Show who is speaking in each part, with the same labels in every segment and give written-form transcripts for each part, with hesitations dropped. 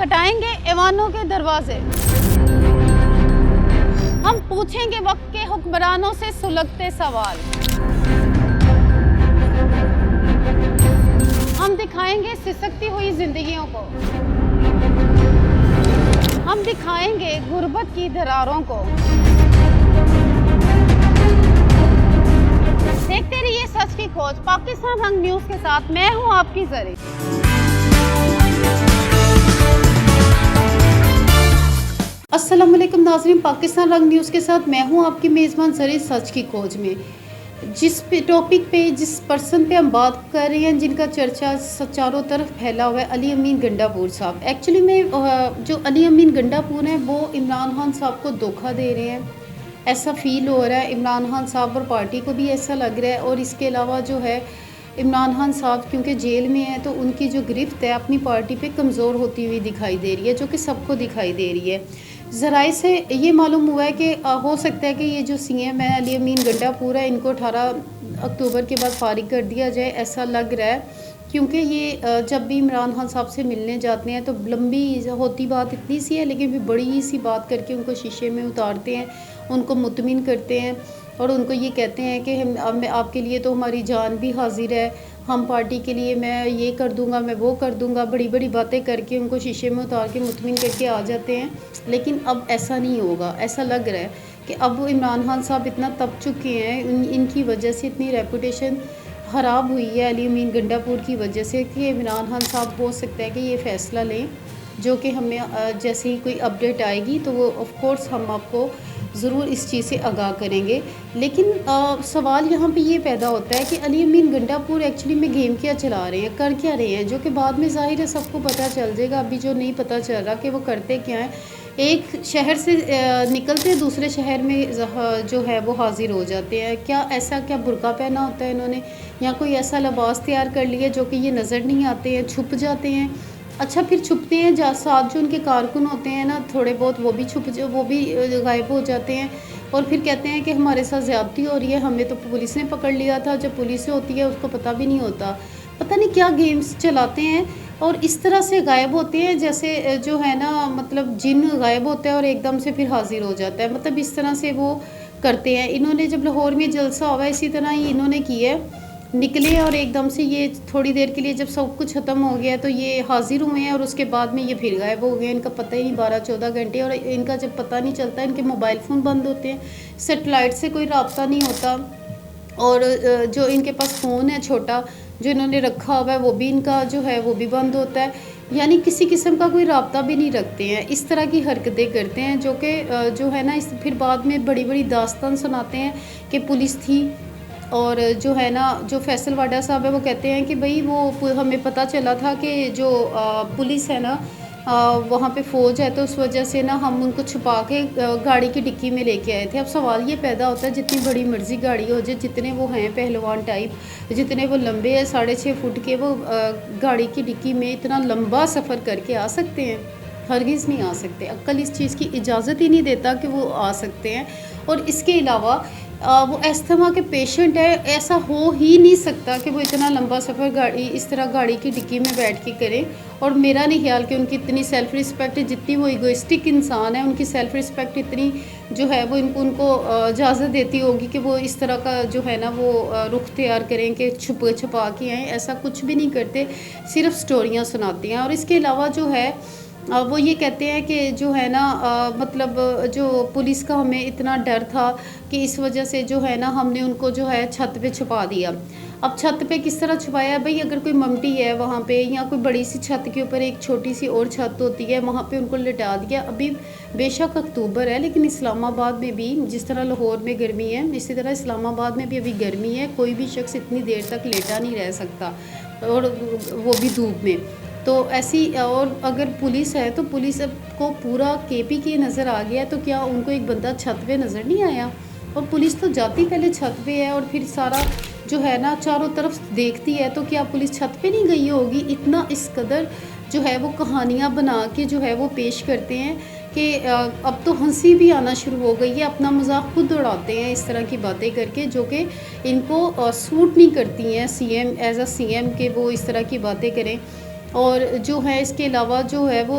Speaker 1: खटखटाएंगे ऐवानों के दरवाजे, हम पूछेंगे वक्त के हुक्मरानों से सुलगते सवाल, हम दिखाएंगे सिसकती हुई जिंदगियों को, हम दिखाएंगे गुर्बत की दरारों को। देखते रहिए सच की खोज पाकिस्तान रंग न्यूज के साथ। मैं हूं आपकी जरी। अस्सलाम वालेकुम नाज़रीन, पाकिस्तान रंग न्यूज़ के साथ मैं हूं आपकी मेज़बान जरी। सच की खोज में जिस टॉपिक पे जिस पर्सन पे हम बात कर रहे हैं, जिनका चर्चा चारों तरफ फैला हुआ है, अली अमीन गंडापुर साहब। एक्चुअली में जो अली अमीन गंडापुर हैं वो इमरान खान साहब को धोखा दे रहे हैं, ऐसा फील हो रहा है। इमरान खान साहब और पार्टी को भी ऐसा लग रहा है। और इसके अलावा जो है इमरान खान साहब क्योंकि जेल में है तो उनकी जो गिरफ्त है अपनी पार्टी पे कमज़ोर होती हुई दिखाई दे रही है, जो कि सबको दिखाई दे रही है। ज़राए से ये मालूम हुआ है कि हो सकता है कि ये जो सीएम है अली अमीन गंडापुर है, इनको 18 अक्टूबर के बाद फारिग कर दिया जाए, ऐसा लग रहा है। क्योंकि ये जब भी इमरान खान साहब से मिलने जाते हैं तो लंबी होती बात इतनी सी है, लेकिन फिर बड़ी सी बात करके उनको शीशे में उतारते हैं, उनको मुतमिन करते हैं और उनको ये कहते हैं कि हम आपके लिए तो हमारी जान भी हाजिर है, हम पार्टी के लिए मैं ये कर दूंगा, मैं वो कर दूंगा, बड़ी बड़ी बातें करके उनको शीशे में उतार के मुतमिन करके आ जाते हैं। लेकिन अब ऐसा नहीं होगा। ऐसा लग रहा है कि अब इमरान खान साहब इतना तप चुके हैं, इनकी वजह से इतनी रेपुटेशन ख़राब हुई है अली अमीन गंडापुर की वजह से, कि इमरान खान साहब हो सकता है कि ये फ़ैसला लें, जो कि हमें जैसे ही कोई अपडेट आएगी तो वो ऑफ कोर्स हम आपको ज़रूर इस चीज़ से आगाह करेंगे। लेकिन सवाल यहाँ पे ये पैदा होता है कि अली अमीन गंडापुर एक्चुअली में गेम क्या चला रहे हैं, कर क्या रहे हैं, जो कि बाद में ज़ाहिर है सबको पता चल जाएगा। अभी जो नहीं पता चल रहा कि वो करते क्या हैं, एक शहर से निकलते हैं दूसरे शहर में जो है वो हाजिर हो जाते हैं। क्या बुर्का पहना होता है इन्होंने, या कोई ऐसा लिबास तैयार कर लिया जो कि ये नज़र नहीं आते हैं, छुप जाते हैं। अच्छा, फिर छुपते हैं साथ जो उनके कारकुन होते हैं ना थोड़े बहुत, वो भी गायब हो जाते हैं और फिर कहते हैं कि हमारे साथ ज़्यादती हो रही है, हमें तो पुलिस ने पकड़ लिया था। जब पुलिस होती है उसको पता भी नहीं होता, पता नहीं क्या गेम्स चलाते हैं और इस तरह से गायब होते हैं जैसे जो है ना, मतलब जिन गायब होता है और एकदम से फिर हाजिर हो जाता है। मतलब इस तरह से वो करते हैं। इन्होंने जब लाहौर में जलसा हुआ इसी तरह ही इन्होंने किया है, निकले और एकदम से ये थोड़ी देर के लिए जब सब कुछ ख़त्म हो गया तो ये हाजिर हुए हैं और उसके बाद में ये फिर गायब हो गए। इनका पता ही नहीं, 12-14 घंटे, और इनका जब पता नहीं चलता इनके मोबाइल फ़ोन बंद होते हैं, सेटेलाइट से कोई रब्ता नहीं होता, और जो इनके पास फ़ोन है छोटा जो इन्होंने रखा हुआ है वो भी इनका जो है वो भी बंद होता है। यानी किसी किस्म का कोई रब्ता भी नहीं रखते हैं। इस तरह की हरकतें करते हैं जो कि जो है ना, इस फिर बाद में बड़ी बड़ी दास्तान सुनाते हैं कि पुलिस थी। और जो है ना, जो फैसल वाडा साहब है वो कहते हैं कि भाई वो हमें पता चला था कि जो पुलिस है ना वहाँ पे फ़ौज है, तो उस वजह से ना हम उनको छुपा के गाड़ी की डिक्की में लेके आए थे। अब सवाल ये पैदा होता है, जितनी बड़ी मर्जी गाड़ी हो जाए, जितने वो हैं पहलवान टाइप, जितने वो लंबे हैं 6.5 फुट के, वो गाड़ी की डिक्की में इतना लंबा सफ़र करके आ सकते हैं? हरगिज़ नहीं आ सकते। अक्ल इस चीज़ की इजाज़त ही नहीं देता कि वो आ सकते हैं। और इसके अलावा वो अस्थमा के पेशेंट है, ऐसा हो ही नहीं सकता कि वो इतना लंबा सफ़र इस तरह गाड़ी की डिक्की में बैठ के करें। और मेरा नहीं ख्याल कि उनकी इतनी सेल्फ़ रिस्पेक्ट है, जितनी वो इगोइस्टिक इंसान है उनकी सेल्फ़ रिस्पेक्ट इतनी जो है वो उनको इजाज़त देती होगी कि वो इस तरह का जो है ना वो रुख तैयार करें कि छुपा के आएँ। ऐसा कुछ भी नहीं करते, सिर्फ स्टोरियाँ सुनाती हैं। और इसके अलावा जो है वो ये कहते हैं कि जो है ना मतलब जो पुलिस का हमें इतना डर था कि इस वजह से जो है ना हमने उनको जो है छत पे छुपा दिया। अब छत पे किस तरह छुपाया भाई? अगर कोई ममटी है वहाँ पे, या कोई बड़ी सी छत के ऊपर एक छोटी सी और छत होती है, वहाँ पे उनको लिटा दिया। अभी बेशक अक्टूबर है, लेकिन इस्लामाबाद में भी जिस तरह लाहौर में गर्मी है, इसी तरह इस्लामाबाद में भी अभी गर्मी है। कोई भी शख्स इतनी देर तक लेटा नहीं रह सकता, और वो भी धूप में। तो ऐसी, और अगर पुलिस है तो पुलिस को पूरा केपी के नज़र आ गया, तो क्या उनको एक बंदा छत पे नज़र नहीं आया? और पुलिस तो जाती पहले छत पे है और फिर सारा जो है ना चारों तरफ देखती है, तो क्या पुलिस छत पे नहीं गई होगी? इतना इस कदर जो है वो कहानियाँ बना के जो है वो पेश करते हैं कि अब तो हंसी भी आना शुरू हो गई है। अपना मजाक खुद उड़ाते हैं इस तरह की बातें करके, जो कि इनको सूट नहीं करती हैं सीएम एज अ सीएम के वो इस तरह की बातें करें। और जो है इसके अलावा जो है वो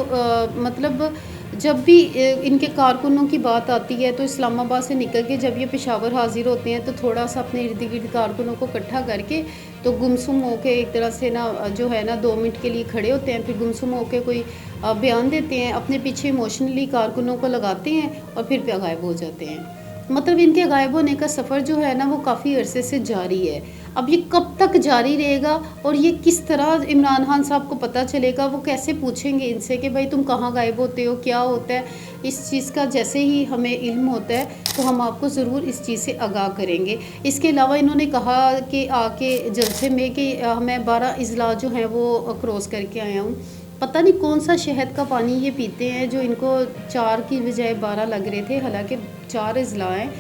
Speaker 1: मतलब जब भी इनके कारकुनों की बात आती है तो इस्लामाबाद से निकल के जब ये पेशावर हाज़िर होते हैं तो थोड़ा-सा अपने इर्द-गिर्द कारकुनों को इकट्ठा करके तो गुमसुम होके एक तरह से ना जो है ना 2 मिनट के लिए खड़े होते हैं, फिर गुमसुम होके कोई बयान देते हैं, अपने पीछे इमोशनली कारकुनों को लगाते हैं और फिर गायब हो जाते हैं। मतलब इनके गायब होने का सफ़र जो है ना वो काफ़ी अरसे से जारी है। अब ये कब तक जारी रहेगा और ये किस तरह इमरान खान साहब को पता चलेगा, वो कैसे पूछेंगे इनसे कि भाई तुम कहाँ गायब होते हो, क्या होता है? इस चीज़ का जैसे ही हमें इल्म होता है तो हम आपको ज़रूर इस चीज़ से आगाह करेंगे। इसके अलावा इन्होंने कहा कि आके जलसे में कि मैं 12 अज़ला जो हैं वो क्रॉस करके आया हूँ। पता नहीं कौन-सा शहद का पानी ये पीते हैं जो इनको 4 की बजाय 12 लग रहे थे, हालाँकि 4 अज़ला हैं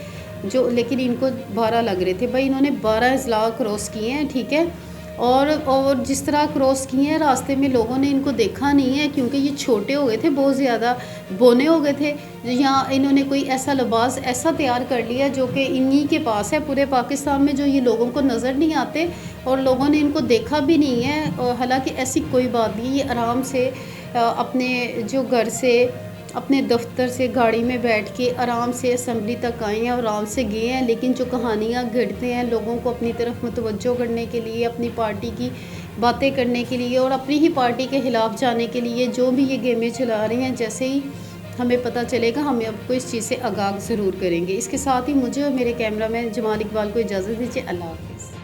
Speaker 1: जो, लेकिन इनको 12 लग रहे थे। भाई इन्होंने 12 अज़ला क्रॉस किए हैं, ठीक है? और जिस तरह क्रॉस किए हैं रास्ते में लोगों ने इनको देखा नहीं है क्योंकि ये छोटे हो गए थे, बहुत ज़्यादा बौने हो गए थे। या इन्होंने कोई ऐसा लिबास ऐसा तैयार कर लिया जो कि इन्हीं के पास है पूरे पाकिस्तान में, जो ये लोगों को नज़र नहीं आते और लोगों ने इनको देखा भी नहीं है। और हालाँकि ऐसी कोई बात नहीं, ये आराम से अपने जो घर से, अपने दफ्तर से गाड़ी में बैठ के आराम से असम्बली तक आए हैं और आराम से गए हैं। लेकिन जो कहानियाँ गढ़ते हैं लोगों को अपनी तरफ मुतवज्जो करने के लिए, अपनी पार्टी की बातें करने के लिए और अपनी ही पार्टी के ख़िलाफ़ जाने के लिए जो भी ये गेमें चला रहे हैं, जैसे ही हमें पता चलेगा हम आपको इस चीज़ से आगाह ज़रूर करेंगे। इसके साथ ही मुझे और मेरे कैमरामैन जमाल इकबाल को इजाज़त दीजिए। अल्लाह हाफ़िज़।